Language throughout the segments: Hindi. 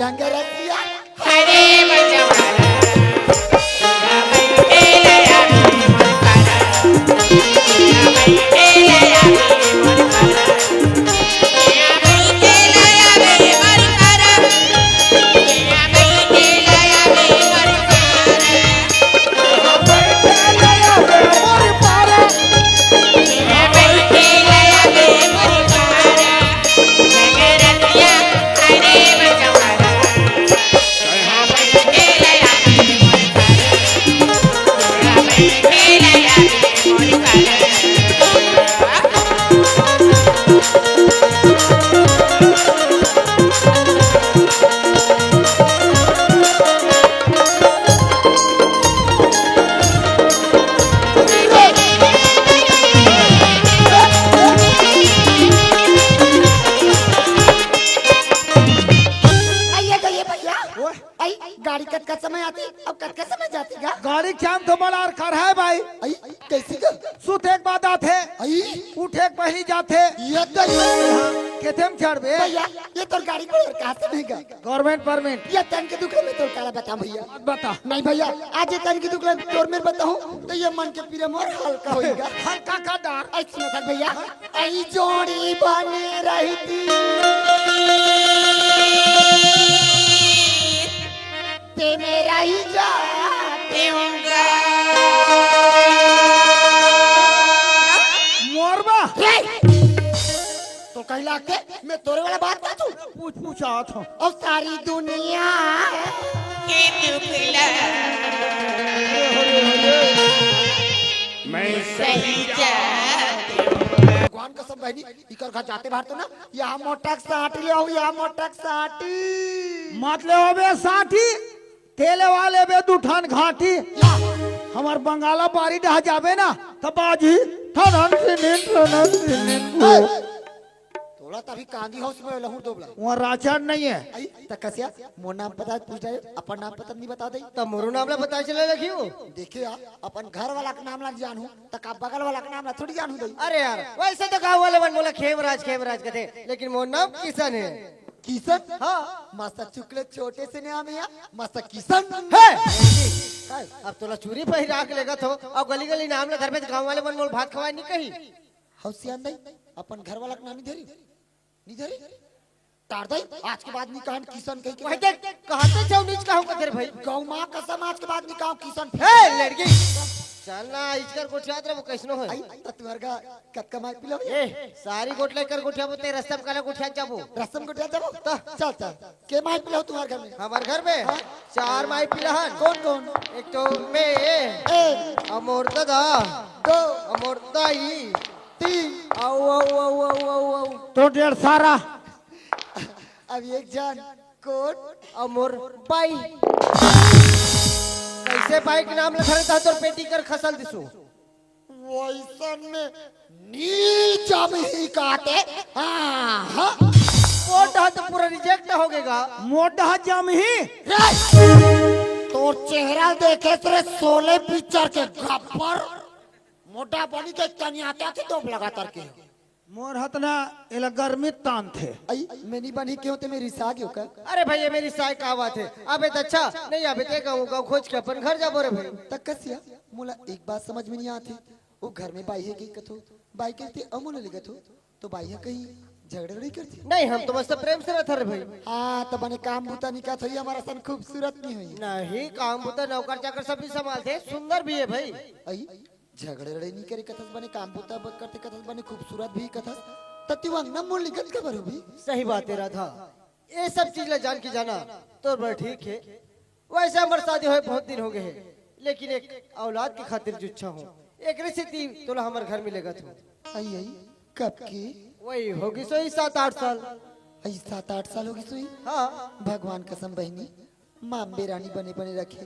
रंग रसिया हरे बजवारा गाड़ी कट का समय आती अब कट का समय जाती का गाड़ी क्या तो बड़ा कर है भाई। आई कैसी का सुत एक बाद आथे आई उठ एक पहली जाथे ये तो केथे में चढ़बे भैया ये तो गाड़ी को कहां से महंगा गवर्नमेंट परमिट ये तन के दुकान में तो काला बता भैया बता नहीं भैया आज ये तन की दुकान तोर में बताऊं तो ये मन के पीरे मोर हल्का होएगा हल्का का डर ऐसी मत भैया आई जोड़ी बने रही थी ते मेरा ही जाते होगा मोरबा तो कहला के मैं तोरे वाला बात बातू पूछा था और सारी दुनिया मैं सही भगवान कसम बहनी इकर घर जाते बाहर तो ना यहाँ मोटक साटी ले आओ यहाँ मोटक साटी मत ले होबे साठी तेले वाले बे दुठान घाटी या हमार बंगाला बारी ढह जाबे ना तब बाजी ठनन सिनिन थोड़ा तभी कांदी हाउस में लहू दोबला वहाँ राचर नहीं है आई तकसिया मोर नाम पता पूछ रहे अपन नाम पता नहीं बता दे तो मोरू नाम ला पता चले लगियो। देखिए अपन घर वाला का नाम ला जानू तक आप बगल वाला का नाम ला थोड़ी जानू दई अरे यार वैसे तो गाँव वाले बन बोला खेमराज कहते लेकिन मोर नाम किशन है। किशन हाँ मस्त चुकले छोटे से नाम है मस्त किशन है अब तोला चूरी पहिरा के लेगा तो अब गली गली नाम ला घर में गाँव वाले बन बोल भात खवाई नहीं कही हौसियान दई अपन घर वाला का नाम नहीं धरी तार दई आज के बाद निकाह किशन कह वही के देख कहते जाओ नीच कहूं का तेरे भाई गौ मां कसम आज के बाद निकाह किशन हे लड़की चल ना इसकर गोठिया तेरे वो कैसनो है आई त तुम्हार का कत कमाई पिलो ए सारी गोट लेकर गोठिया बोते रास्ता में काला गोठिया जाबो रसम को दे देबो चल चल के माई पिलो तुम्हार घर में हमार घर में चार माई पिलहन कौन कौन एक तो मैं एक अमोर दादा दो अमोर दाई तीन आओ आओ आओ आओ आओ आओ तो ढेर सारा अब एक जन कोट अमोर बाई कैसे बाई के नाम लिखा था तो पेटी कर खसल दिसो वैसन में नीचा में ही काटे हाँ वो डहा तो पूरा रिजेक्ट हो गएगा मोटा जम ही तो चेहरा देखे तेरे 16 पिक्चर के गब्बर मोटा बनी के कनियाता थे दो लगातार के मोर हतना एला गर्मी तान थे आई मैंने बनी क्यों ते मेरी साग हो का अरे भाई ये मेरी साय का बात है अबे तो अच्छा नहीं अबे ते गाँव खोज के अपन घर जाबो रे भाई तक कसिया मुला एक बात समझ में नहीं आती वो घर में बाई है की कथो बाई कहती अमूल लिखत हो तो बाई है कहीं झगड़े नहीं करती नहीं हम तो मस्त प्रेम से रहते रे भाई हाँ तो बने काम बूता निकाह थई हमारा सन खूबसूरत नहीं हुई नहीं काम बुता नौकर चाकर सब भी संभालते सुंदर भी है भाई आई झगड़े लड़े नहीं करे कथस बने काम बूता करते कथस बने खूबसूरत भी कथस तती वंगना मोल लिखत का बरो भी सही बात तेरा था ये सब चीज ले जान के जाना तो बड़ा ठीक है वैसे हमारे शादी हुए बहुत दिन हो गए हैं लेकिन एक औलाद की खातिर जुच्छा हूँ एक रिश्ते तोला हमारे घर मिलेगा तू आई आई कब की वही होगी सोई 7-8 साल आई 7-8 साल होगी सोई हाँ भगवान कसम बहनी मां बेरानी बने बने रखे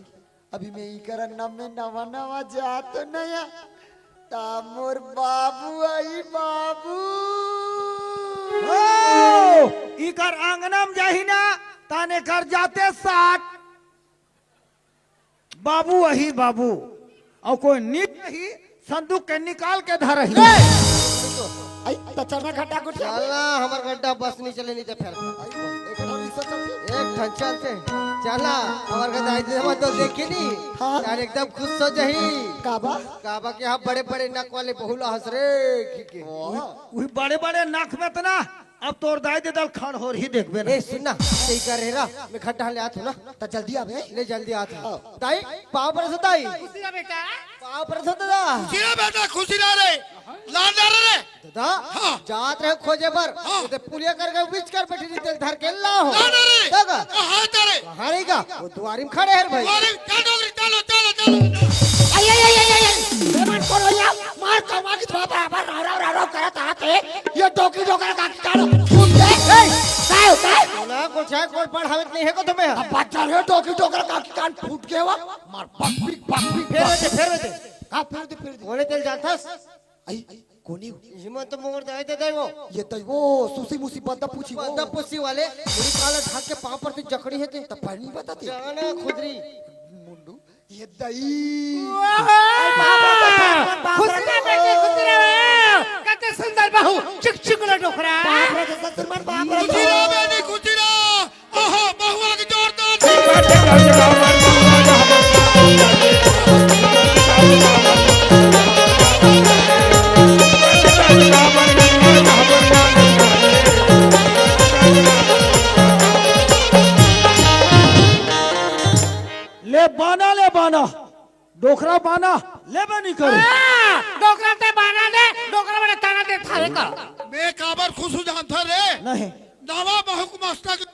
अभी मैं ई करन नाम में नवा नवा जात नया तामोर बाबू आई बाबू ओ इकर आंगना में जाही ना ताने कर जाते 60 बाबू वही बाबू और कोई नीच नहीं संदूक के निकाल के धरही आई त चरना घटा गुटिया चलना हमार गड्ढा बस नहीं चले नहीं तो फिर आई एक और रिसर्च चलती एक चल चलते चला हमारे का दाई दे तो देखी नी हाँ। यार एकदम खुश हो जही काबा काबा के यहाँ बड़े बड़े नक वाले बहुला हंस रे की वही बड़े बड़े नाक में तना अब तोर दाई दे दल खड़ हो रही देखबे ना ए सुनना सही कर रहे रा मैं खट्टा ले आत हूँ ना तो जल्दी आवे ले जल्दी आत हूँ दाई पाँव पर दाई खुशी ना बेटा पाँव पर दादा खुशी बेटा खुशी ना रे लानदार रे दादा जात रहे खोजे पर तो पुलिया करके बीच कर बैठी थी तेल धर के लाओ लानदार रे दादा कहां तेरे कहाँ रहेगा वो द्वारी में खड़े हैं भाई अरे चल डोगरी चलो चलो चलो आई आई आई आई आई मन करो या मार कमा की थोड़ा बराबर राव करत आते ये डोकी डोकर का कालो फूट दे काय काय ना कुछ है कोई पढ़ावत नहीं है को तुम्हें अब बच्चा रे डोकी डोकर का कान फूट गया वा मार पक फेर होते का फिर दे बोले तेल जाता आई कोनी हिम्मत तो मोर दाई दे वो ये तो वो सुसी मुसीबत दा पूछी वो बंदा पुसी वाले पूरी काला ढाक के पाँव पर से जकड़ी है ते तो पानी बताते जाना खुदरी मुंडू ये दई खुशी ना बेटे खुशी ना कते सुंदर बहू चिक चिक लो डोकरा बाप रे ससुर मन बाप रे खुशी ना बेटी खुशी ना ओहो बहुआ के जोरदार ले बाना डोकरा बाना लेबे नहीं करे डोकरा ते बाना दे डोकरा बड़ा ताना दे थारे का मैं काबर खुश हो जानता रे नहीं नवा बहु को मस्ता के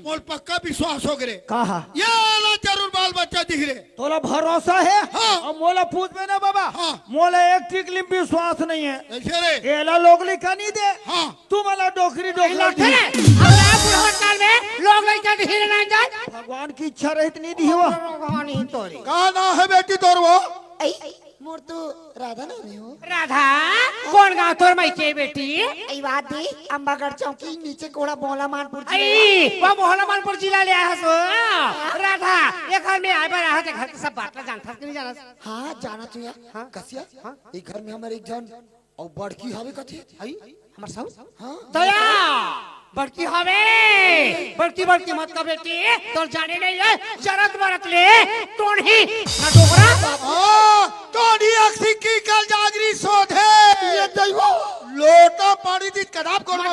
मोल पक्का विश्वास हो गरे कहा ये ना जरूर बाल बच्चा दिख रे तोला भरोसा है हाँ। और मोला पूछ में ना बाबा हाँ। मोला एक टिकली में विश्वास नहीं है ऐसे रे केला लोगली का नहीं दे हाँ। तू मला डोकरी डोकरी लौटे रे हमरा बुढ़वा काल में लोग लइका धीरे ना जाए भगवान की इच्छा रहित नहीं दी हुआ भगवान ही तोरी कहा ना है बेटी तोर वो मोर तो राधा ना नहीं हो राधा कौन गाँव तोर मायके बेटी आई बात दी अंबागढ़ चौकी नीचे कोड़ा बोला मानपुर आई वो मोहल्ला मानपुर जिला ले आया सो राधा ये घर में आए रहा थे घर के सब बात जानता कि नहीं जाना हाँ जाना तू यार कसिया ये घर में हमारे एक जन और बड़की हवे कथी आई हमार सब हाँ दया बड़की हवे बड़की बड़की मत का बेटी तो जाने नहीं है जरत बरत ले तोड़ ही ना डोकरा तोड़ी अक्सी की कल जागरी सोधे ये दैवो लोटा पानी दी कदाब को मत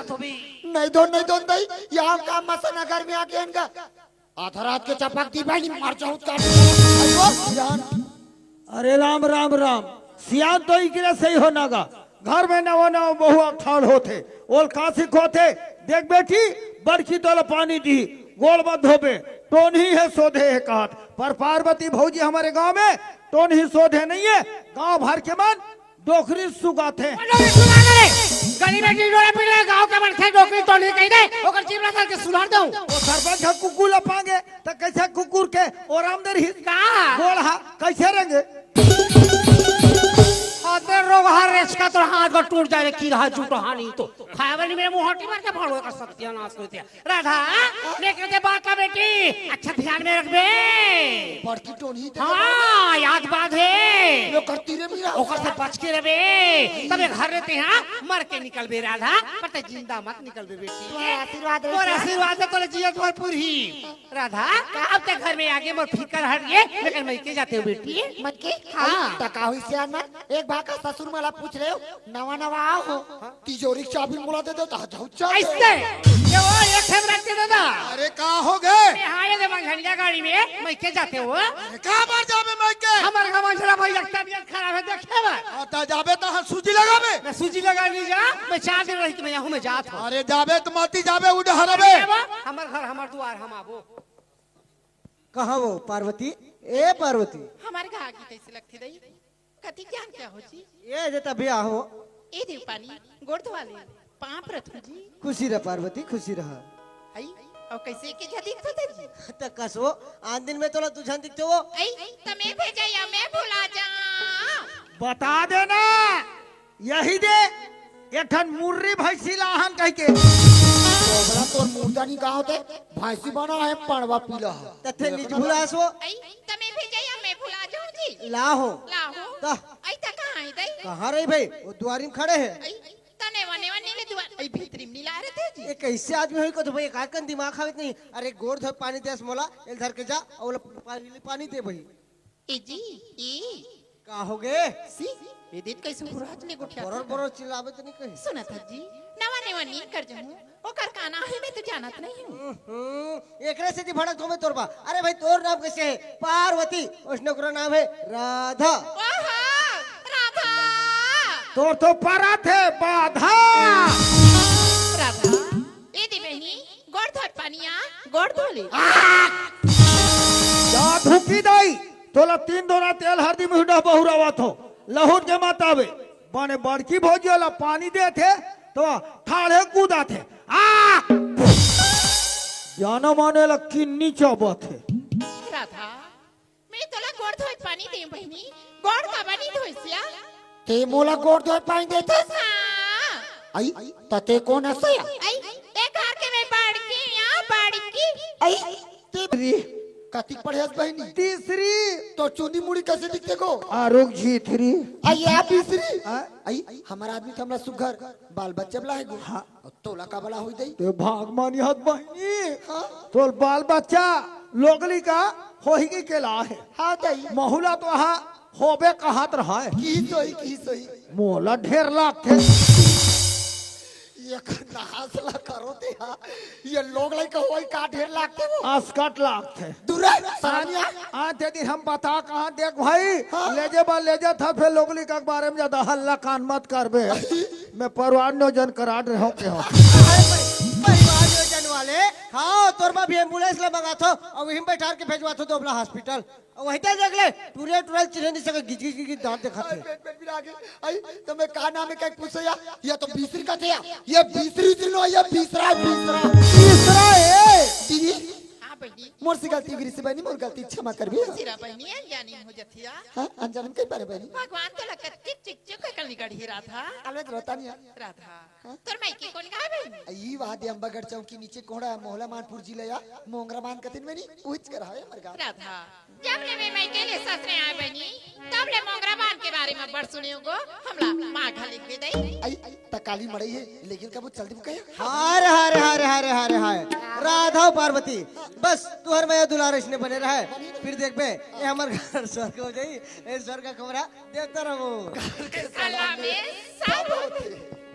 होबे नहीं दो दई यहाँ का मसनगर में आके इनका आधा रात के चपक दी भाई मार जाऊँ का अरे राम राम राम सियान तो इकरे सही हो नागा घर में नवा नवा बहु अठाल होते ओल कासिक होते देख बेटी बड़की तोला पानी दी गोल मत धोबे टोन ही है सोधे है कहत पर पार्वती भौजी हमारे गांव में टोन ही सोधे नहीं है गांव भर के मन डोकरी सुगाते गली में डोरा पीड़े गांव के मन थे डोकरी तो नहीं कही दे ओकर जीवना सर के सुधार दऊं वो सरपंच का कुकुर लपांगे तो कैसे कुकुर के और आमदर ही का गोल हा कैसे रहेंगे अदर रोग हर रेस का तो हाथ को टूट जाए की रहा झूठ हानि तो खाए वाली मेरे मुंह हटी मार के फाड़ो का सत्यानाश होते राधा लेके दे बात का बेटी अच्छा ध्यान में रखबे बड़की टोनी हां याद बात है यो करती रे मीरा ओकर से बच के रहबे तबे घर रहते हैं मर के निकलबे राधा पर ते जिंदा मत निकलबे बेटी आशीर्वाद और आशीर्वाद तो जियत भरपूर ही राधा अब तक घर में आगे मोर फिकर हट गए लेकिन मैं के जाते हो बेटी मत के हाँ। टका हुई से मत एक बार का ससुर मला पूछ रहे हो नवा आओ हो तिजोरी की चाबी मुड़ा दे दो ता जाऊ चल ऐसे ये वो एक ठेम रखते दादा अरे का हो गए हां ये मंझंडिया गाड़ी में मैं के जाते हो का बार जाबे मैं के हमार का मंझला भाई लगता तबीयत खराब है देखे बा आता जाबे तो हम सूजी लगाबे मैं सूजी लगा ली जा मैं 4 दिन रही कि मैं यहां में जात हूं अरे जाबे तो माती जाबे उड़हरबे हमार घर हमार द्वार हम आबो कहाँ वो पार्वती ए पार्वती हमारे घर की कैसे लगती रही कति ज्ञान क्या हो जी ये जे तबिया हो ए देव पानी गोड़ धवाले पाप रथु जी खुशी रह पार्वती खुशी रह आई और कैसे के जदी खते जी त कसो आज दिन में तोला तुझन दिखते हो आई तमे भेजा या मैं भुला जा बता देना यही दे एठन मुर्री भैंसी लाहन कह के बोला तोर मुर्दानी का होते भैंसी बना है पड़वा पीला है तथे निज भुलासो आई तमे भेजा या मैं भुला जाऊं जी लाहो लाहो ता आई त कहां है दई कहाँ रही भाई वो द्वारी में खड़े हैं आई तने वने वने ले दुआ आई भीतरी में ला रहे थे जी ये कैसे आदमी होई को तो भाई काकन दिमाग खावित नहीं अरे गोड़ धो पानी देस मोला एल धर के जा और पानी दे भाई इजी ई का हो गए सी ये दिन कैसे बुरात ले गुठिया बरोर बरोर चिल्लावे तो नहीं कहीं सुना था जी नवा नवा नी कर जाऊं ओ कर काना है मैं तो जानत नहीं हूं एकरे से भड़क धोमे तोरबा अरे भाई तोर नाम कैसे है पार्वती उसने का नाम है राधा ओहो राधा तोर तो परा थे बाधा राधा ए दी बहनी गोड़ धोत पानिया गोड़ धोली जा धुकी दई तोला 3 दोना तेल हरदी मुहडा बहुरावा थो लहुट के मत आवे बने बड़की भौजी वाला पानी दे थे तो ठाड़े कूदा थे जाना माने ला किन्नी चाबा थे राधा मैं तोला गोड़ धोत पानी दे बहनी गोड़ का पानी धोइसिया ते मोला गोड़ धोए पानी देते हां आई तते कौन हसे आई एक घर के में बाड़की या बाड़की आई ते कतिक पढ़ेस बहनी तीसरी तो चुनी मुड़ी कैसे दिखते को आरोग जी थ्री आई आप तीसरी आई हमारा आदमी तो हमरा सुघर बाल बच्चे बला है गो हां तोला का बला होई दई तो भागमानी हद बहनी तो बाल बच्चा लोगली का होही की केला है हां दई महुला तो हा होबे कहत रहा है की सोई मोला ढेर लाख थे ये नहासला करो ते हा ये लोग लाई का होई का ढेर लागते वो आसकट लाख थे दूरे सानिया आज दिन हम बता कहाँ देख भाई ले जा था फिर लोगली का बारे में ज्यादा हल्ला कान मत करबे मैं परवान नियोजन करा रहे हो के हो परिवार योजन वाले हाँ तोरमा भी एम्बुलेंस ला मंगा थो और वहीं बैठार के भेजवा थो दोबला हॉस्पिटल और वहीं तक देख ले पूरे टुरल चिन्ह नहीं सके गिज गिज गिज दांत दिखाते पेट पेट भी आगे आई तो मैं का नाम है क्या पूछो या तो बीसरी का थे ये बीसरी दिन हो या तीसरा है दीदी हां बहनी मोर से गलती गिरी से बहनी मोर गलती क्षमा कर भी सिरा बहनी यानी हो जथिया हां अनजान के बारे बहनी भगवान तो लगत चिक चिक कर निकड़ी राधा अलग रहता नहीं राधा तोर माई की कोन गा बहनी ई वादी अंबागढ़ चौकी नीचे कोड़ा मोहला मानपुर जिला या मोंगरा मान कतिन में नहीं पूछ कर है हमर गांव राधा जब ले मैं के लिए ससरे आए बहनी तब ले मोंगरा बान के बारे में बड़ सुनियो गो हमला मां घा लिख दे दई आई तकाली मड़ई है लेकिन कब जल्दी बुकाया हारे हारे हारे हारे हारे हारे राधा और पार्वती बस तुहर मैं दुलार इसने बने रहा है फिर देख बे ये हमार घर स्वर्ग हो जाई ए स्वर्ग का कमरा देवता रहो अल्लाह में सब होते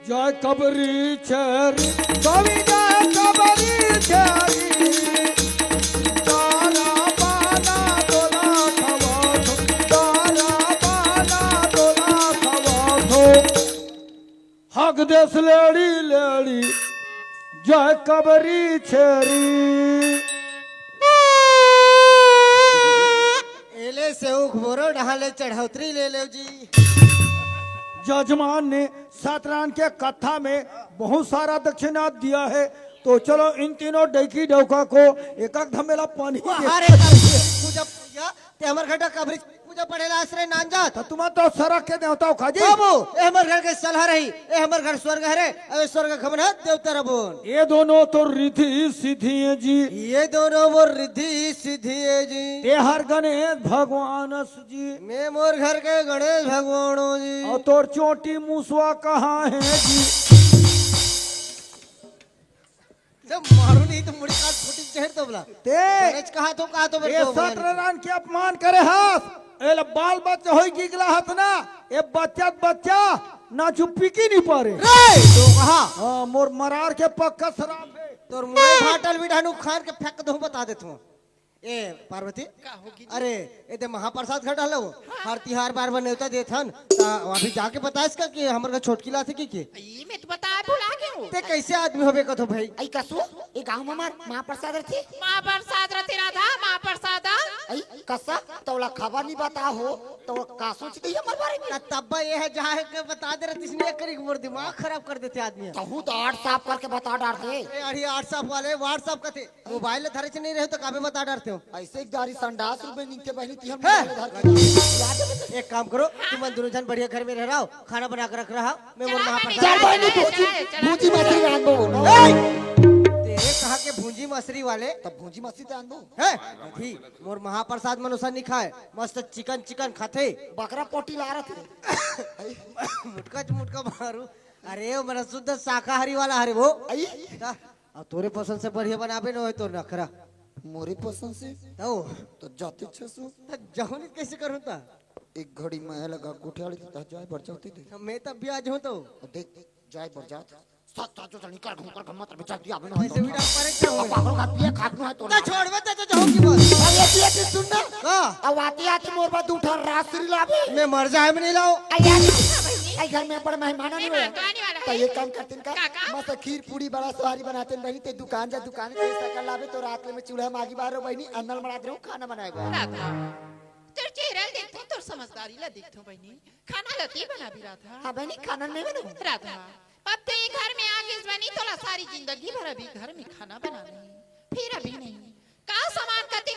जय कबरी चरी कवि जय कबरी चरी तारा बाना तोला खवा तारा बाना तोला खवा हक देश लेडी लेडी जय कबरी छरी एले से उख बोरो ढाले चढ़ौतरी ले लो जी जजमान ने सतरान के कथा में बहुत सारा दक्षिणा दिया है तो चलो इन तीनों डैकी डौका को एक धमेला पानी हारे पूजा पूजा ते हमर घटा कबरी पूजा पड़ेला आश्रय नान जात तुम तो सरक के देवता खाजी बाबू ए हमर घर के सलाह रही ए हमर घर स्वर्ग है रे ए स्वर्ग खबर है देवता रबोन ये दोनों तो रिधि सिद्धि है जी ये दोनों वो रिद्धि सिद्धि है जी ते हर गणेश भगवान जी मैं मोर घर के गणेश भगवान जी और तोर चोटी मुसवा कहाँ है जी जब मारू नहीं तो मुड़ी काट फूटी चढ़ तो बोला ते गणेश कहा तो ये सतरान के अपमान करे हाथ एल बाल बच्चा होई गिगला हाथ ना ये बच्चा ना चुप्पी की नहीं पारे तो कहा हाँ मोर मरार के पक्का शराब है तोर मुंह फाटल बिठानु खान के फेंक दो बता देत हूं ए पार्वती का होगी अरे ए ते महाप्रसाद घट हलो हर तिहार बार बार नेवता देथन अभी जाके बता इसका कि हमर का छोटकी लाथे की ई मैं तो बता भुला गयो ते कैसे आदमी होबे कथो भाई आई कसो ए गांव में मार महाप्रसाद रथे मां प्रसाद रति राधा मां प्रसाद आई कसा तोला खबर नहीं बता हो तो का सोच दी हमर बारे में तब ये है जहाँ के बता दे रहे इसने करी मोर दिमाग खराब कर देते आदमी कहूं तो 8 साफ करके बता डालते ए अड़ी व्हाट्सएप वाले व्हाट्सएप का थे मोबाइल धरे से नहीं रहे तो काबे बता डालते हो ऐसे एक गाड़ी संडास रुपए निकते बहनी थी हम है? एक काम करो तुम दोनों जन बढ़िया घर में रह रहा हो खाना बना कर रख रहा मैं मोर महाप्रसाद चल बहनी भूजी मछली रान दो तेरे कहा के भूंजी मछली वाले तब भूजी मछली तो आन दो है थी मोर महाप्रसाद मनुष्य नहीं खाए मस्त चिकन चिकन खाते बकरा पोटी ला रहे थे मुटका मुटका मारू अरे वो मेरा शुद्ध शाकाहारी वाला है वो। आई अब तोरे पसंद से बढ़िया बनाबे न हो तो नखरा मोरी पसंद से तो जाते छसु जाऊन कैसे करूँ ता एक घड़ी मैं लगा गुठियाली तो जाए बढ़ जाती थी मैं तब भी आज हूँ तो देख जाए बढ़ जात साथ साथ जो निकल घूम कर गम्मत बचा दिया मैंने ऐसे भी डाल पर क्या हो पागल का पिए खाटू है तो ना छोड़ बे तो जाऊँ की बात ये पिए की सुनना का अब आती आती मोर बात उठा रात्रि लावे मैं मर जाए में नहीं लाओ आई घर में बड़ा मेहमान नहीं हुआ मेहमान तो आने वाला तो है। ये काम करते का काका? मस्त खीर पूरी बड़ा सवारी बनाते बहनी ते दुकान जा दुकान पे पैसा कर लावे तो रात में चूल्हा मागी बारो बहनी अन्नल बना दे खाना बनाएगा राधा तेरे चेहरा देखता हूँ, तोर समझदारी ला देखता हूँ बहनी। खाना लती बना भी रहा था। हां बहनी खाना नहीं बना राधा अब तो ये घर में आगे बनी तो सारी जिंदगी भर अभी घर में खाना बना नहीं, फिर अभी नहीं का सामान कते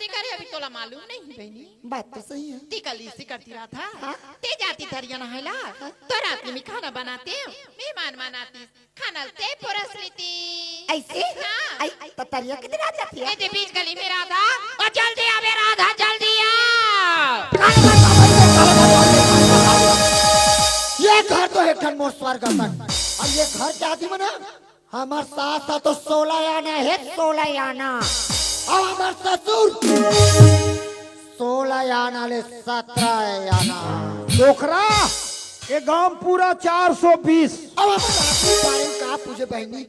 करे अभी तोला मालूम नहीं बहनी। बात तो सही है ती कल इसी करती रहा था ते जाती दरिया नहायला तो रात में खाना बनाते मेहमान मनाती खाना ते परस लेती ऐसे हाँ। आई ततरिया किधर आ जाती है ये बीच गली में राधा और जल्दी आ बे राधा जल्दी आ। ये घर तो है खन मोर स्वर्ग अपन और ये घर क्या दी मना हमार सास सा तो 16 आना है 16 आना और हमार ससुर 16 आना ले 17 आना डोकरा ये गांव पूरा 420। अब आपके बारे में कहा पूछे बहनी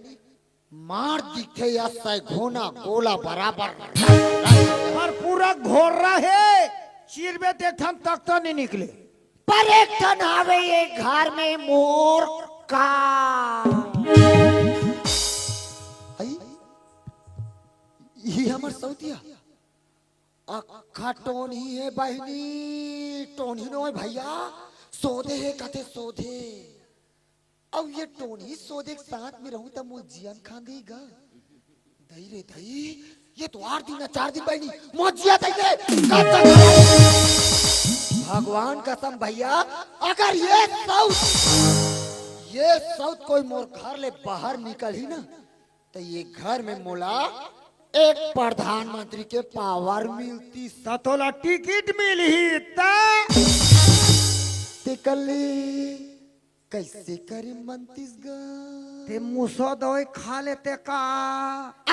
मार दिखे या सैघोना गोला बराबर पर पूरा घोर है चिरबे ते ठन तक तो नहीं निकले। पर एक ठन आवे ये घर में मोर का आई ये हमर सौतिया अखा टोन ही है बहनी टोन ही नो है भैया सोधे है कथे सोधे अब ये टोन ही सोधे के साथ में रहूं तब मुझे जियन खान देगा दही रे दही ये तो 8 दिन 4 दिन बहनी मोजिया दही भगवान कसम भैया अगर ये साउथ कोई मोर घर ले बाहर निकल ही ना तो ये घर में मोला एक प्रधानमंत्री के पावर मिलती तोला टिकट मिली टिकली कैसे करी मनतीस गा ते मुसो दवाई खा लेते का।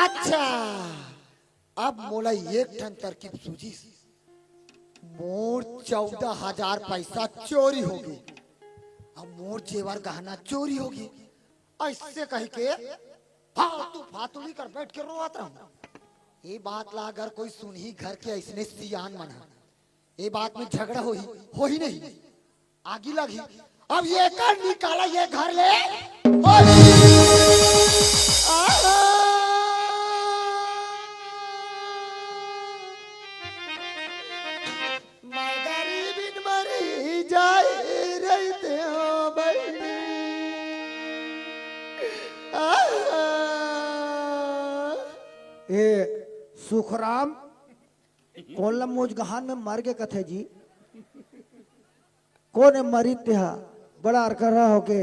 अच्छा अब मोला एक ठन तरकीब सूझी मोर 14,000 पैसा चोरी हो गई अब मोर जेवर गहना चोरी हो गई ऐसे कह के फातुली कर बैठ के रोत रहूं ये बात ला अगर कोई सुन ही घर के ऐसने सियान मना ये बात में झगड़ा हो ही नहीं आगी लगी अब ये कर निकाला ये घर ले मैं गरीब मरी जाए रहते हो बहनी ए सुखराम कोल्ला मुजगहान में मर के कथे जी कोने मरी तेहा बड़ा कर रहा हो के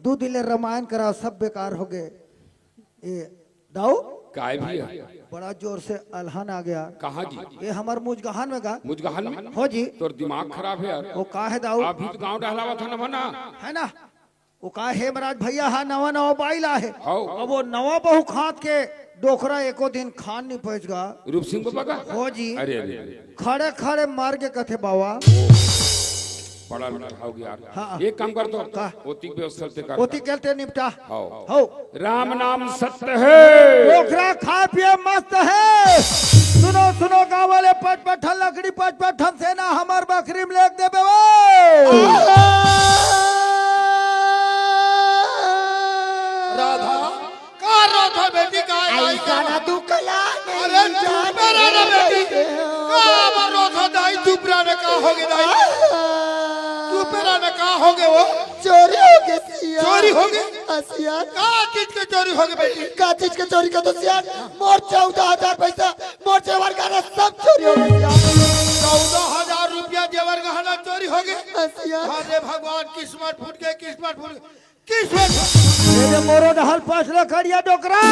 2 दिन रामायण करा सब बेकार हो गए। ए दाऊ काय भी है बड़ा जोर से अलहन आ गया कहाँ जी ये हमार मुजगहान में गा मुजगहन में हो जी तोर दिमाग खराब है यार वो का है दाऊ आप भी तो गांव डहलावा था ना मना है ना वो का है महाराज भैया हा नवा नवा बाइला है हाउ। अब वो नवा बहु खात के डोखरा एको दिन खान नहीं पहुंचगा रूप सिंह बाबा का हो जी अरे अरे अरे खड़े खड़े मार के कथे बाबा बड़ा हो गया यार हाँ। एक काम कर दो का? ओतिक व्यवस्था से कर ओती कहते निपटा हाउ। हो राम नाम सत्य है डोखरा खा पिए मस्त है सुनो सुनो गाँव वाले 5 लकड़ी 5 सेना हमार बकरी में लेके देबे वो राधा का राधा बेटी का ऐसा ना तू कला अरे चुप रहना बेटी का राधा दाई चुप रहना का होगे दाई चुप रहना का होगे वो चोरी हो गई सियान चोरी हो गई? सियान का चीज के चोरी होगे बेटी का चीज के चोरी का तो सियान मोर 14,000 पैसा मोर जेवर गहना सब चोरी हो गए सियान 14,000 रुपया जेवर गहना चोरी हो गए सियान अरे भगवान किस्मत फूट गई किस्मत फूट गई किस्मत मेरे मोरो दहल 5 लकड़िया डोकरा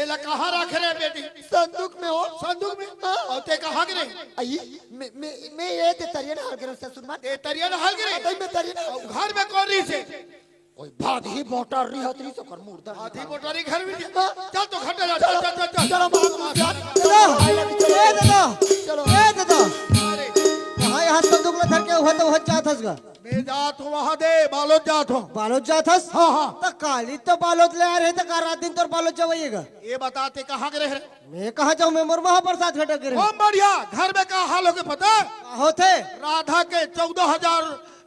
ये ला कहाँ रखे रे बेटी? संदूक में हो। संदूक में? हाँ। और ते कहाँ गिरे? आई मैं ये ते तरिया ना हाल करो ससुर मां। ते तरिया न हल गिरे? अतई मैं तरिया ना। और घर में कौन रही से? ओए भागी मोटर रही हतरी से कर मुर्दा। हाथी मोटारी घर में? हाँ। चल तो खड्डे जा, चल चल चल चल। चलो मां दादा ए दादा चलो। ए दादा अरे कहाँ यहाँ संदूक ला धर के हुआ तो वहाँ जात हस गा मैं जात हूँ वहाँ दे, बालोद जात हूँ। बालोद जात हस हाँ हाँ। तो काली तो बालोद ले आ रहे थे का रात दिन तो बालोद जाइएगा ये बताते कहाँ गिरे रे? मैं कहाँ जाऊँ मैं मोर महाप्रसाद घटा गिरे बहुत बढ़िया। घर में का हाल हो गया पता है? होते राधा के 14,000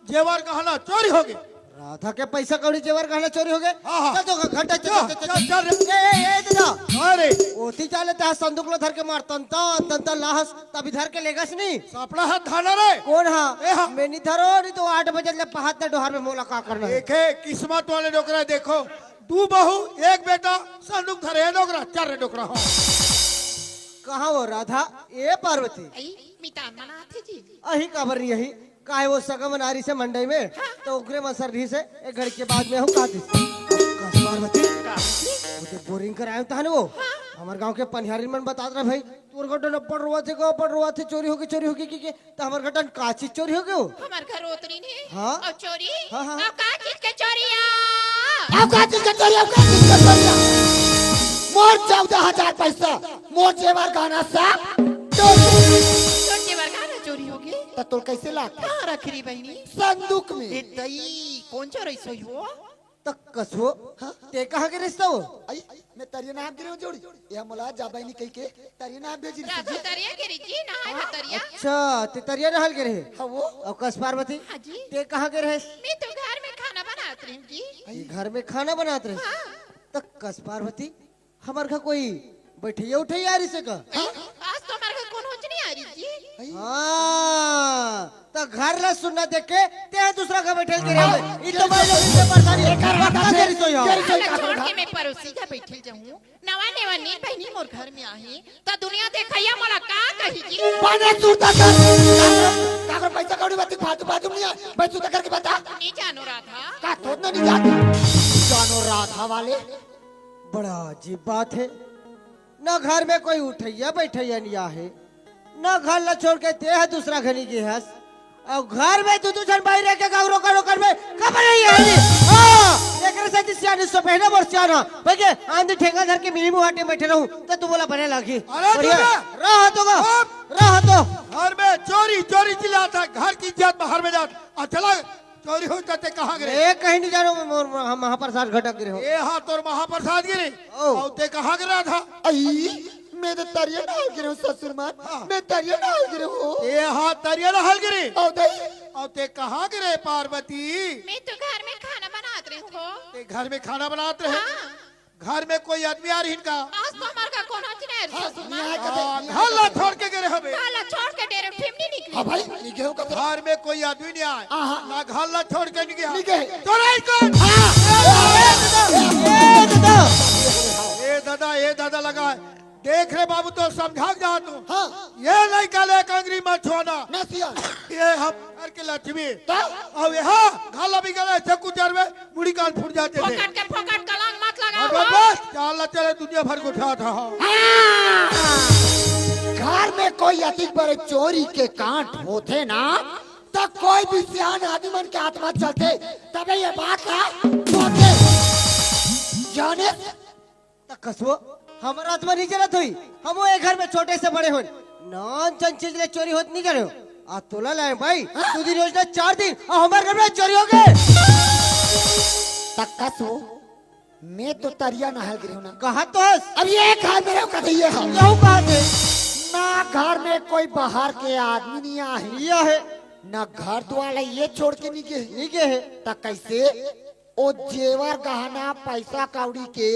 जेवर गहना चोरी हो गए। राधा के पैसा कौड़ी जेवर गहना चोरी हो गए हाँ, हाँ। चल तो घंटा चल चल चल रे। ए दादा अरे ओती चाले ता संदूक ला धर के मार तंता लाहस तभी धर के लेगस नहीं सपना है धाना रे। कौन ए हाँ हाँ। मैं नहीं धरो नहीं तो 8 बजे ले पहाड़ डोहर में मुलाकात करना है देखे किस्मत वाले डोकरा देखो, 2 बहू 1 बेटा, संदूक धरे है डोकरा, 4 डोकरा हो। कहाँ वो राधा ए पार्वती आई मितान मनाते जी। अही काबर नहीं यही काहे वो सगम नारी से मंडई में तो उकरे मसर रही से एक घड़ी के बाद में हम कहा पार्वती मुझे बोरिंग कराया था ना वो हमारे गांव के पनिहारी मन बता रहा भाई तोर गटन पड़ रहा थे चोरी होगी की तो हमारे गटन का चीज चोरी हो गयो हमार घर उतरी ने। हाँ। और चोरी? हाँ, हाँ। अब का चीज के चोरिया? अब का चीज का चोरी, अब का चीज का चोरी? मोर 14,000 पैसा, मोर जेवर गहना सब चोरी। छोट जेवर का चोरी हो गई? तो तोर कैसे लाग? कहाँ रख रही बहनी? संदूक में। ए दई कौन चोरी सोई हो? तक कसो ते कहाँ के रिश्ता हो आई मैं तरिया नाम गिरे जोड़ी या मला जाबाई नहीं कह के तरिया नाम भेजी राधा तरिया के रिजी ना है तरिया। अच्छा ते तरिया नहल के रहे हाँ वो और कस पार्वती हाँ जी। ते कहाँ के रहे मैं तो घर में खाना बनाती रही जी। ये घर में खाना बनाते रहे हाँ। तक कस पार्वती हमारे घर कोई बैठिया उठिया आ रही से का आज तो हमारे घर कौन होच नहीं आ रही जी। हाँ तो घर ला सुनना देख के ते दूसरा का बैठे के रहे ये तो भाई लोग से परेशानी है पक्का तेरी तो यहाँ खाना छोड़ के मैं पड़ोसी का बैठल जाऊँ नवा नेवा नील बहनी मोर घर में आही तो दुनिया देखैया मला का कही जी। पाने सूता कर काकर पैसा कौड़ी बात फालतू बात नहीं है भाई सूता करके बता नहीं जानो राधा। का तो नहीं जाती जानो राधा वाले। बड़ा अजीब बात है न घर में कोई उठैया बैठैया नहीं आहे न घर ला छोड़ के ते है दूसरा घनी की हस और घर में तू जन बाहर रह के गावरो करो कर में खबर नहीं है हां एकरे से सियानी सो पहले वर्ष सियाना भगे आंधी ठेंगा धर के मिनी मुहाटे बैठे रहूं तो तू बोला बने लगी अरे रह तो घर में चोरी चोरी चिल्लाता, घर की इज्जत बाहर में जाता। चला चोरी हो जाते कहाँ गिरे? ए कहीं नहीं जानो मैं महाप्रसाद घटक गिरे हो ये हाँ तोर महाप्रसाद गिरे। ओ। और ते कहाँ गिरा था? आई मैं तो तरिया नाल गिरे हूँ ससुर मां मैं तरिया नाल गिरे हूँ ये हाँ तरिया हल गिरे। और दई और ते कहाँ गिरे पार्वती? मैं तो घर में खाना बनाती रही हूँ। ते घर में खाना बनाते हैं? हाँ। घर में कोई आदमी आ रही इनका? आज तो हमारे घर कौन होच नहीं आ रही। न्याय हाँ, करते घर ला छोड़ के गिरे हमें। काला छोड़ के डेरे ठिमनी निकली। हाँ भाई नहीं गए हो कब घर में कोई आदमी नहीं आए आहा। ना घर ला छोड़ के नहीं गया। नहीं गए। चोराई कौन? ये दादा लगा है। देख रे बाबू तो समझा जा तू। हाँ ये नहीं कले कंगरी मत छोड़ना। ना सिया ये हम घर के लक्ष्मी तो अब यहाँ घाला भी गए चक्कू चार में मुड़ी कान फूट जाते थे। फोकट कलांग मत लगाओ। अब बस चाल चले दुनिया भर को उठा था। घर में कोई अति बड़े चोरी के कांड होते ना तो कोई भी सियान आदमी मन के आत्मा चलते तबे ये बात का जाने कसो हमारा आत्मा नहीं चलत हुई हम वो एक घर में छोटे से बड़े हुए नॉन चंद चीज ले चोरी होत नहीं करे आ तोला लाए भाई तू दिन योजना 4 दिन और हमारे घर में चोरी हो गए तक्कस हो मैं तो तरिया नहल गिरी हूँ ना कहा तो हस अब ये घर मेरे को ये है यहू बात है ना घर में कोई बाहर के आदमी नहीं आए यह है ना घर द्वारा ये छोड़ के नहीं गए नहीं के है तो कैसे ओ जेवर गहना पैसा कौड़ी के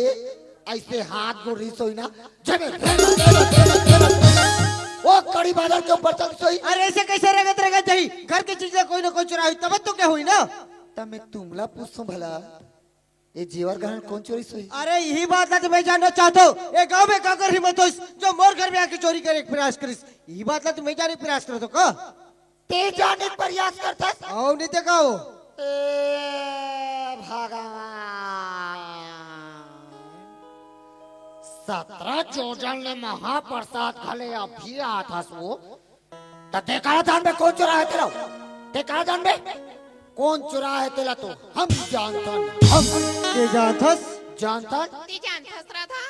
ऐसे हाथ गोड़ी सोई ना वो कड़ी बाजार के ऊपर चल सोई। अरे ऐसे कैसे रहेगा चाहिए घर की चीजें कोई ना कोई चुराई तब तो क्या हुई ना तब मैं तुमला पूछूं भला ये जेवर गहना कौन चोरी सोई? अरे यही बात है तो मैं जानना चाहता हूँ ये गाँव में काकर हिम्मत हो जो मोर घर में आके चोरी करे प्रयास करिस यही बात है तो मैं जाने प्रयास कर तो का ते जाने प्रयास करता आओ नहीं देखा हो भगवान 17 जोजन ले महाप्रसाद खले अभी आता सो तो देखा जान में कौन चुरा है तेरा देखा जान में कौन चुरा है तेरा तो हम जानतन हम के जानथस जानतन ती जानथस राधा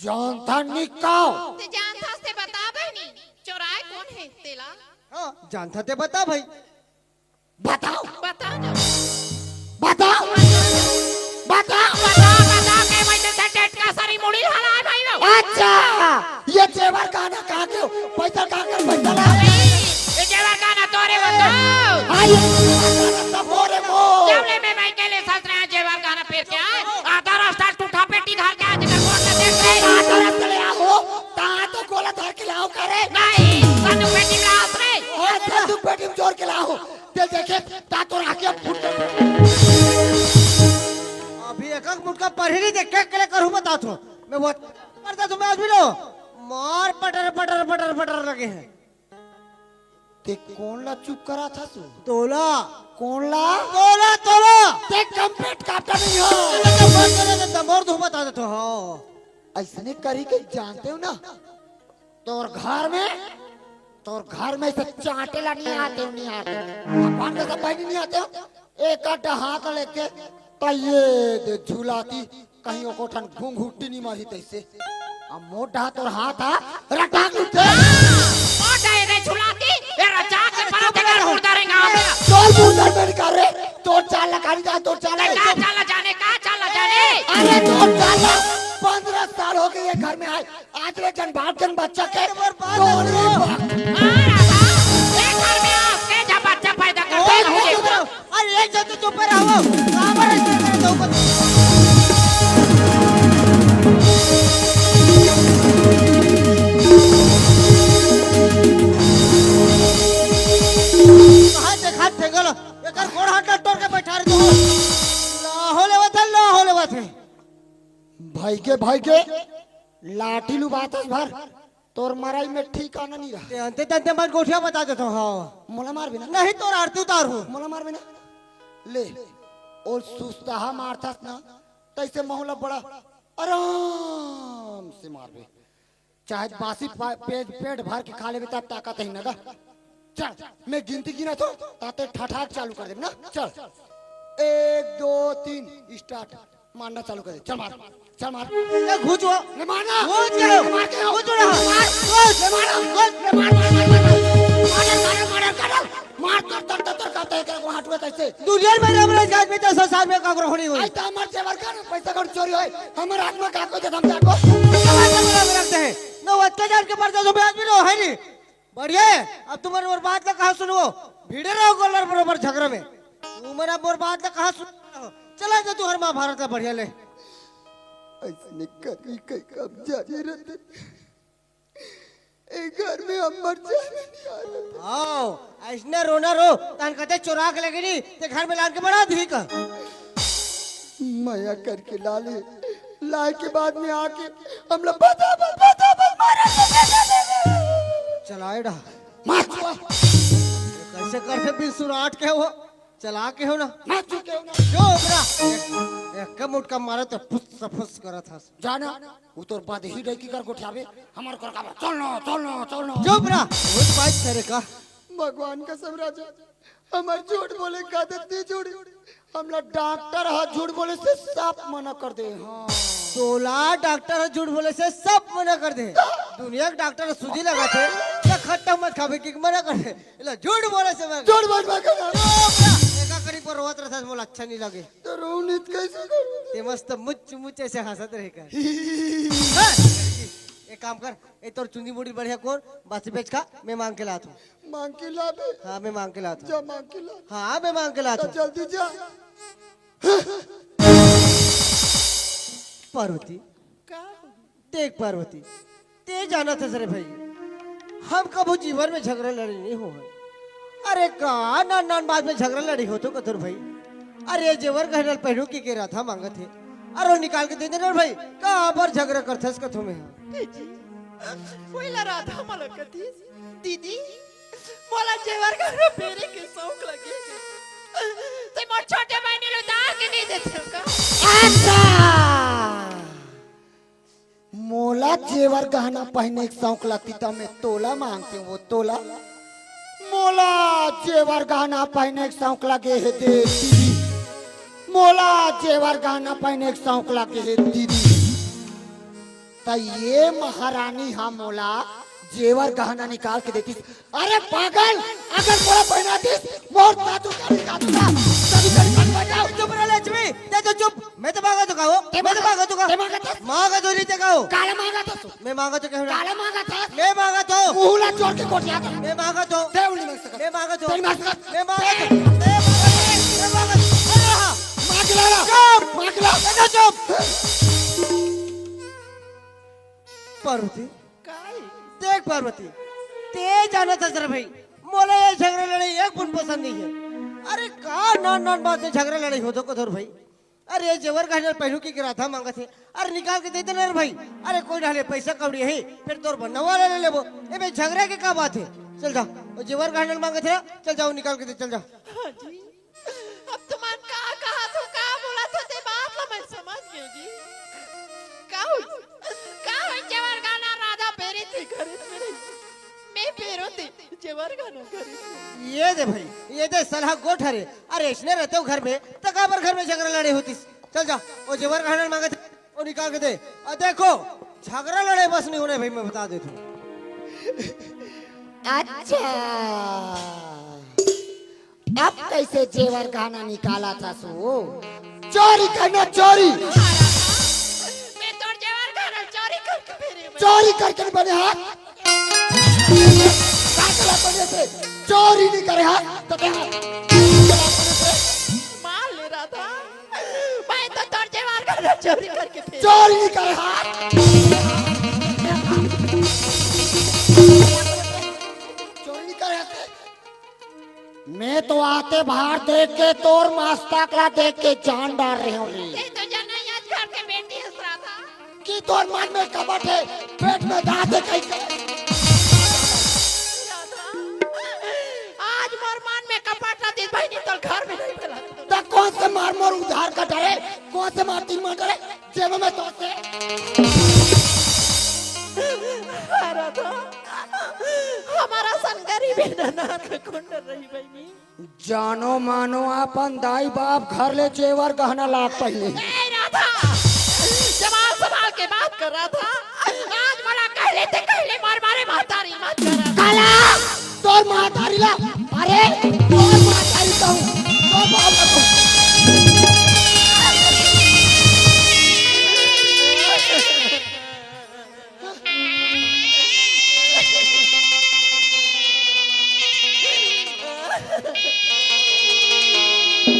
जानतन निकाओ ती जानथस ते बता बहनी चोराए कौन है तेला हाँ जानथा ते बता भाई बताओ बता ना बताओ बताओ बता के मैं तो टेट का सारी मुड़ी हला भाई लो अच्छा ये जेवर गाना कहाँ के हो? पैसा कहाँ के पैसा ला ये जेवर गाना तोरे बताओ हाय सब हो रे वो जबले में मैं के लिए सच रहा जेवर गाना फिर क्या आधा रास्ता टूटा पेटी धर के आज तक कोट देख रहे आधा रास्ते ले आओ कहाँ तो गोला धर के लाओ करे नहीं संदूक पेटी में आस रे और संदूक पेटी में जोड़ के लाओ ते देखे ता तो राखी फूट अभी एक मुटका पढ़ी देख के करूँ बता तो मैं वो करता तुम्हें आज भी लो मार पटर पटर पटर पटर लगे हैं ते कौन ला चुप करा था तू तोला कौन ला तोला तोला ते कंप्लीट काटा नहीं हो दमोर धो बता दे तो हाँ ऐसने करी के जानते हो ना तोर घर में से चाटे ला नहीं आते हो नहीं आते भगवान के सब बहनी नहीं आते हो एक आटा हाथ लेके तये दे झुलाती कहीं ओ कोठन घूंघूटी नहीं मारी तैसे अब मोटा तोर हाथ आ रटाक उठे मोटा है रे झुलाती ये रचा के पर देकर मुर्दा रे गांव में तोर मुंडर में कर रे तोर चाल लगानी जा तोर चाल का चला जाने का चला जाने अरे तोर चाल 15 साल हो गए ये घर में आए आज रे जन बाप जन बच्चा के तोर रे बाप ये घर में आके जब बच्चा पैदा करते हैं अरे एक जगह चुप रहो काबर ऐसे तो कहां से खात थे गलो एकर गोड़ हाथ टोर के बैठा रे तो ला हो लेवत है भाई के लाठी लू बात भर तोर मराई में ठिकाना नहीं रहा ते अंते तंते मत गोठिया बता देतो हां मोला मार बिना नहीं तोर आरती उतार हो मोला मार बिना ले और सुस्ताहा मारतास ना तैसे मोहला बड़ा आराम से मारबे चाहे बासी पेट भर के खा लेबे तब ताकत ही ना चल मैं गिनती गिना तो ताते ठठाक चालू कर दे ना चल 1 2 3 स्टार्ट मारना चालू कर दे चल मार ए घुचो ले मारना घुच ले गयो मार के घुचो ना ले मार तर करते है को हटवे तैसे दुनिया में हमरा जात में 10 साल में कागरो होनी हुई आई त हमर जेवर का पैसा कर चोरी होय हमर आत्मा का को जदम जाको रखते हैं नो अत्याचार के पर्दा जो आज भी लो है नहीं बढ़िया है अब तुम्हारे और बात का कहां सुनो भीड़े रहो गोलर बरोबर झगड़े में तुम्हारा और बात का कहां सुनो चला जा तू हर महाभारत का बढ़िया ले ऐसे कभी कई कब जाने रहते एक घर में हम मर जाने नहीं आ रहे आओ ऐसने रोना रो तान कहते चुरा के लगे नहीं ते घर में लान के बड़ा धी का माया करके लाए के बाद में आके हम लोग बता मारा चलाए डा मार चुका कैसे करते बिन सुराट के हो चला के हो ना मार चुके हो ना जो बरा एक का मुटका मारे तो फुस करत था जाना वो तो बाद ही डकी कर गोठियावे हमार कर का चलनो जो बरा वो बात करे का भगवान का सब राजा हमार झूठ बोले का देती झूठ हमला डॉक्टर हाथ झूठ बोले से सब मना कर दे हां 16 डॉक्टर झूठ बोले से सब मना कर दे दुनिया के डॉक्टर सुजी लगाते तो खट्टा मत खावे की मना कर दे इला झूठ बोले से मैं झूठ बोल कर एका करी पर रोत रहता बोला अच्छा नहीं लगे तो रोनित कैसे करूं ते मस्त मुच ऐसे हंसत रहे का एक काम कर ए तोर चुंदी मुड़ी बढ़िया कौन बासी बेच खा मैं मांग के लाता हूं मांग के ला बे हां मैं मांग के लाता हूं जा मांग के ला हां मैं मांग के लाता तो हूं जल्दी जा पार्वती देख पार्वती ते जाना था सरे भाई हम कबू जीवन में झगड़ा लड़ी नहीं हो अरे का नान बात में झगड़ा लड़ी हो तो कतुर भाई अरे जेवर गहनल पहनू की रहा था मांगत है अरे निकाल के दे देना भाई कहां पर झगड़ा करथस कथु में पहिला राधा मला कधी दीदी मला जेवर का पेरे के शौक लगे ते मोर छोटे बहनी लो दाग के नहीं देते का अच्छा मोला जेवर गहना पहनने की शौक लगती तो मैं तोला मांगती हूँ, वो तोला। मोला जेवर गहना पहनने की शौक लगे है दीदी, मोला जेवर गहना पहनने की शौक लगे है दीदी। तो ये महारानी हाँ मोला जेवर गहना निकाल के देती। अरे पागल, अगर मोला पहनाती मोर दादू का बताओ। चुप रह लक्ष्मी, दे तो चुप। मैं तो मांगा तो कहो, मैं तो मांगा तो कहो, मांगा तो नहीं तो कहो। काला मांगा तो मैं मांगा तो कहो, काला मांगा था, मैं मांगा तो मुहला चोर के कोट आता। मैं मांगा तो देवली में सका, मैं मांगा तो तेरी मां सका, मैं मांगा तो मैं मांगा मांग ला, चुप मांग ला, बेटा चुप। पार्वती देख पार्वती, ते जाना था जरा भाई, मोला ये झगड़ा लड़ाई एक पुन पसंद नहीं है। अरे का नान नान बात में झगड़ा लड़ाई हो तो कदर भाई। अरे जेवर गहना पहनू की गिरा था मांगा थे, अरे निकाल के दे देना रे भाई। अरे कोई डाले पैसा कौड़ी है फिर तोर बनने वाला ले लेबो, ए बे झगड़ा के का बात है। चल जा, वो जेवर गहना मांगे थे, चल जाओ निकाल के दे, चल जा। हाँ जी, अब तुमान कहा तो का बोला तो ते बात ला मैं समझ गई जी। का जेवर गाना राधा पेरी थी खरीद मेरे, मैं पेरो थी जेवर गाना खरीद। ये दे भाई, ये दे सलाह गोठ हरे। अरे इसने रहते हो घर में तो का पर घर में झगड़ा लड़े होती। चल जा, वो जेवर गहना मांगे थे वो निकाल के दे। और देखो झगड़ा लड़े बस नहीं होने भाई, मैं बता देता हूँ। अच्छा, अब कैसे जेवर गहना निकाला था सो? चोरी करना, चोरी मैं तो जेवर गाना चोरी करके फेरे में। चोरी करके बने हाथ बने थे, चोरी नहीं करे हाथ तो मार ले रहा था, मैं तो तोर जेवर गाना चोरी करके फेरे। चोरी नहीं करे हाथ, चोरी नहीं करे हाथ। मैं तो आते बाहर देख के तोर मास्ताकला देख के जान डाल रही हूँ ये तो जाना आज घर के बेटी हंस रहा था कि तोर मन में कपट है, पेट में दांत है कैसे? आज मोर मान में कपट ना दी भाई, नहीं तो घर में नहीं फैला। तो कौन से मार मोर उधार का डरे, कौन से मार तीन मार डरे जेब में तो से हमारा संगरी भी ननार में कुंडर रही बहनी। जानो मानो अपन दाई बाप घर ले जेवर गहना लाग पहले। ए राधा, जमाल संभाल के बात कर रहा था, आज बड़ा कहले मारे मातारी मत कर। काला तोर मातारी ला, अरे तोर मातारी तो तो बाप को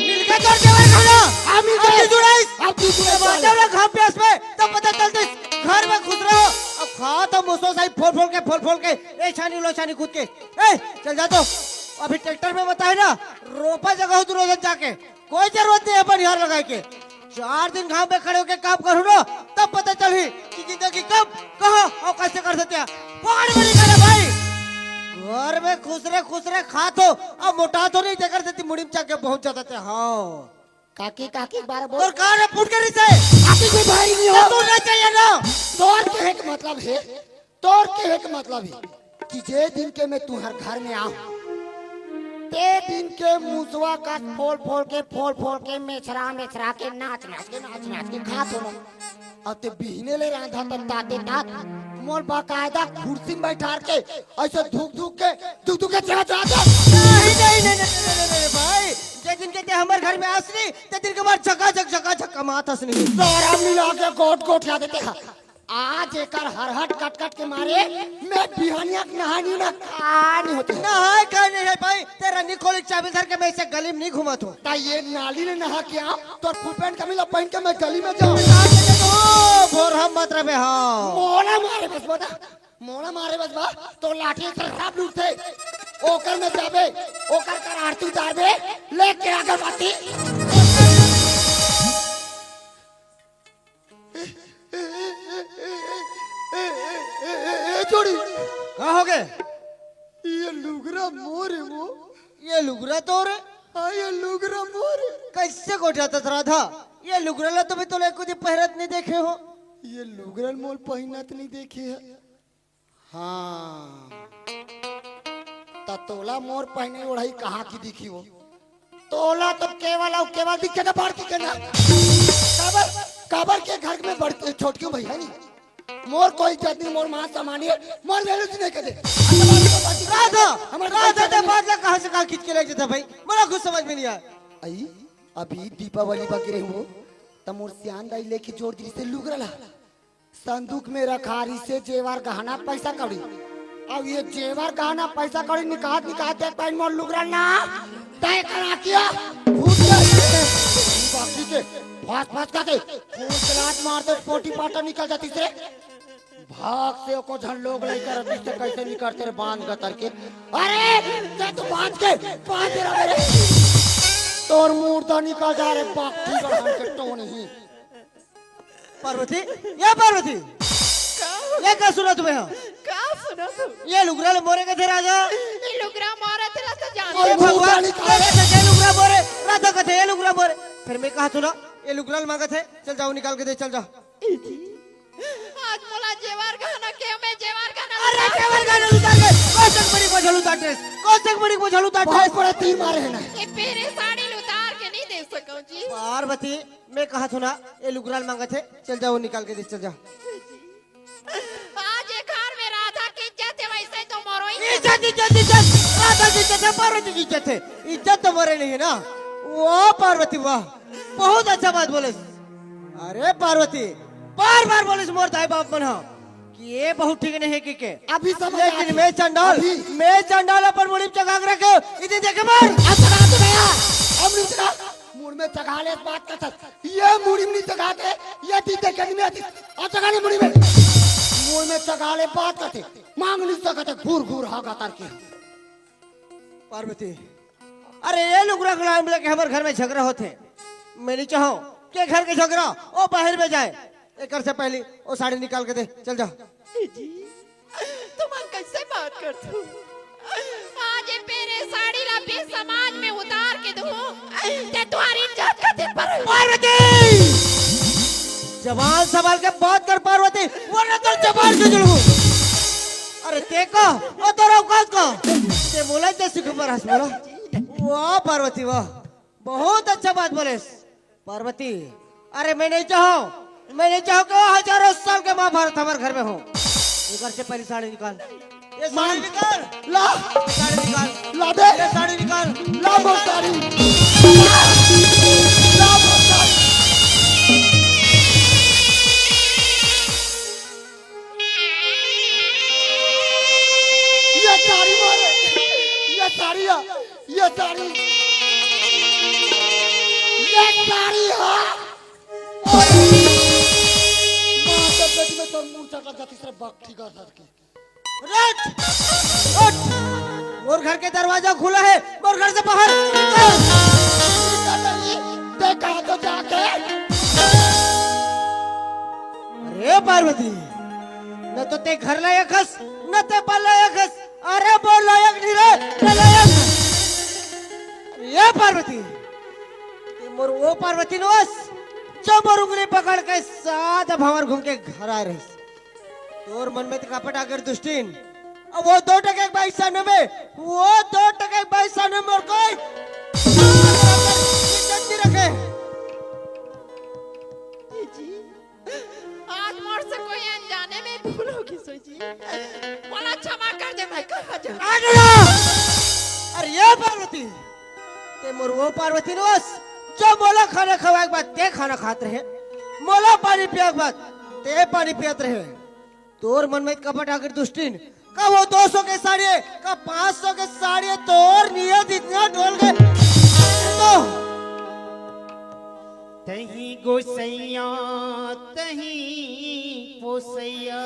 मिलके तोड़ जेवर गहना हम ही अब जुड़ाई, अब तू माता वाला खा प्यास में तो पता चलते घर में घुस रहे हो। अब खा तो मुसो साई फोड़ के ए छानी लो छानी कूद के। ए चल जा, तो अभी ट्रैक्टर में बताए ना रोपा जगह हो तू रोज जाके, कोई जरूरत नहीं है अपन यार लगाए के। 4 दिन घाम में खड़े होके काम करूँ ना तब पता चली कि जिंदगी कब कहाँ और कैसे कर सकते हैं। पहाड़ में निकाले भाई, घर में खुश रहे खा तो अब मोटा तो नहीं देकर देती, मुड़ी में जाके पहुंच जाते थे। हाँ काकी काकी बार बोल, और कहाँ फुट के नीचे काकी कोई भाई नहीं हो। तू नहीं चाहिए ना। तोर कहे के मतलब है, तोर कहे के मतलब है कि जे दिन के मैं तुम्हार घर में आऊं ते दिन के मुसवा का फोल के मेछरा के नाच के खात हो। अब ते बिहने ले रांधा तब ताते तात मोर बाकायदा कुर्सी में बैठा के ऐसे धुक के चला जाता। नहीं भाई, जे दिन के हमारे घर में आसनी ते दिन के बाद झका कमात हसनी सारा मिला के गोट ला देते हैं। आज एकर हरहट कट के मारे मैं बिहानिया नहानी ना कहानी होती है। नहाए का नहीं है भाई, तेरा निकोलिक चाबी धर के मैं इसे गली में नहीं घुमाता हूँ। ता ये नाली ने नहा के आ तो फुल पैंट कमीला पहन के मैं गली में जाऊं। भोर हम मत रहे। हाँ मोला मारे बस बा तो लाठी से सब लूटते ओकर में जाबे, ओकर कर आरती उतारबे लेके अगरबत्ती। जोड़ी कहाँ हो गए? ये लुगरा मोर है वो, ये लुगरा तो रे, हाँ ये लुगरा मोर है। कैसे गोठाता था? ये लुगरा ला तो भी तो कुछ पहरत नहीं देखे हो। ये लुगरल मोल पहिनत नहीं देखी है। हाँ तोला मोर पहने ओढ़ाई कहाँ की दिखी हो। तोला तो केवल दिखे ना बढ़ती के ना काबर के घर में बढ़ती छोटकी भैया नहीं मोर कोई इज्जत नहीं मोर मां सामानी है मोर वैल्यू नहीं करे। राधा ते बात ला कहां से कहां खींच के ले जाता भाई मला कुछ समझ में नहीं आया। आई अभी दीपावली बाकी रही हो तब मोर सियान दाई लेके जोड़ दी से लुगरला संदूक में रखारी से जेवर गहना पैसा कौड़ी। अब ये जेवर गहना पैसा कौड़ी निकालते पैन मोर लुगरल ना तय करा किया भूत बाकी के फास का के खून चलाट मारते पोटी पाटा निकल जाती से भाग से को झन लोग लेकर से कैसे निकलते रे बांध गतर के। अरे जा तू बांध तेरा मेरे तोर मुर्दा निकल जा रे बाकी का हम के तो नहीं। पार्वती ये पार्वती ये क्या सुना तुम्हें? का सुना तू? ये लुगरा मोरे के थे राजा। ये लुगरा मोरे थे राजा जान। ये भगवान ये लुगरा मोरे राजा का थे ये लुगरा मोरे। फिर मैं कहा सुना ये लुगरा मांगा थे चल जाओ निकाल के दे चल जा। आज मोला जेवर गहना के मैं जेवर गहना। अरे जेवर गहना उतार के कोसक बड़ी को झलू ताटे कोसक बड़ी को झलू ताटे बहुत बड़ा तीर मारे है ना। ये पेरे साड़ी उतार के नहीं दे सको जी। पार्वती मैं कहा सुना ये लुगरा मांगा थे चल जाओ निकाल के दे चल जा। आज ये घर में राधा की इज्जत है वैसे तो मोरो इज्जत राधा की इज्जत है पार्वती की इज्जत है इज्जत तो मोरे नहीं है ना। वाह पार्वती वाह बहुत अच्छा बात बोले। अरे पार्वती बार बार बोले मोर दाई बाप मन कि ये बहुत ठीक नहीं है कि के अभी समझ लेकिन मैं चंडाल अपन मुड़ी चगाक रखे इधर देखे मार मुड़ में चगा ले बात करता ये मुड़ी में चगा के ये दी देखे नहीं आती और चगा ले मुड़ी में मुड़ में चगा ले बात करते मांग नहीं सकते घूर होगा तार के। पार्वती अरे ये लुगरा गुलाम लेके हमारे घर में झगड़ा होते मैं नहीं चाहूं के घर के झगड़ा वो बाहर में जाए एक से पहले वो साड़ी निकाल के दे चल जा। जी तुम कैसे बात करते हो? आज ये पेरे साड़ी ला बे समाज में उतार के दूं ते तुम्हारी इज्जत का दिन पर। पार्वती जवान सवाल के बात कर पार्वती वरना तो जवान से जलूं। अरे देखो ओ तो औकात को ते बोला ते सिख पर हंस बोला। वाह पार्वती वाह बहुत अच्छा बात बोले पार्वती। अरे मैं नहीं चाहूं कि हजारों साल के महाभारत हमारे घर में हो। घर से पहले साड़ी निकाल ये साड़ी निकाल ला साड़ी निकाल ला दे ये साड़ी निकाल ला वो साड़ी ला वो साड़ी। ये साड़ी मारे ये साड़ी है ये साड़ी हाँ मोर घर के दरवाजा खुला है मोर घर से बाहर देखा तो जाके। अरे पार्वती न तो ते घर लायक हस न ते बल लायक हस। अरे बोल लायक नहीं रे लायक ये पार्वती ते मोर वो पार्वती नोस जो मोर उंगली पकड़ के साथ भंवर घूम के घर आ रही तोर मन में कपट अगर दुष्टिन अब वो 2 टके बाईस सामने में वो 2 टके बाईस सामने में और कोई रखे। जी आज मोर से कोई अनजाने में भूल होगी सोची मला क्षमा कर दे मैं कहा जा। अरे ये पार्वती ते मोर वो पार्वती नोस जो मोला खाना खवाए के बाद ते खाना खाते रहे मोला पानी पिया के बाद ते पानी पियात रहे। तोर मन में कपट आकर दुष्टिन का वो 200 के साड़ी का 500 के साड़ी तोर नियत इतना डोल गए तो तही गोसैया तही पोसैया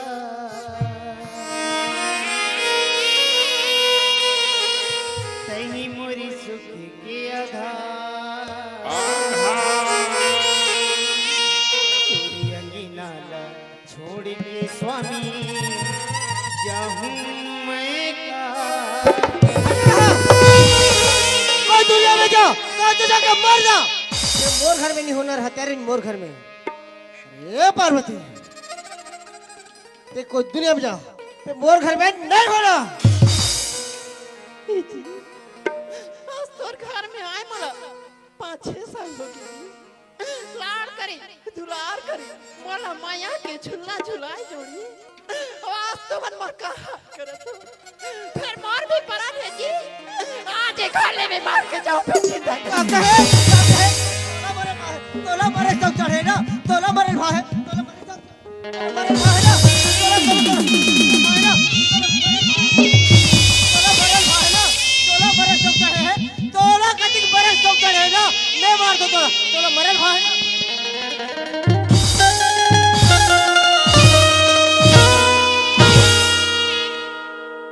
तही मोरी सुख के आधार तेरी अंगीना ला छोड़ के स्वामी जाहूं मैं का कोई दुनिया में जा तो जाके मर जा ये मोर घर में नहीं होना हत्यारे मोर घर में। ये पार्वती ते कोई दुनिया में जा ते मोर घर में नहीं होना। आज तोर घर में आए मला 5-6 साल हो गए लाड़ करी दुलार करी मोला माया के झुल्ला झुलाए जोड़ी आज तो मन मोर का करत हो। फिर मोर भी परा है जी आज एक खाले में मार के जाओ फिर जिंदा तोला मरे सब चढ़े ना तोला मरे भाई तोला मरे भाई ना तोला मरे सब चढ़े है तोला कटिंग मरे सब चढ़े ना मैं मार दो तोला मरे भाई ना।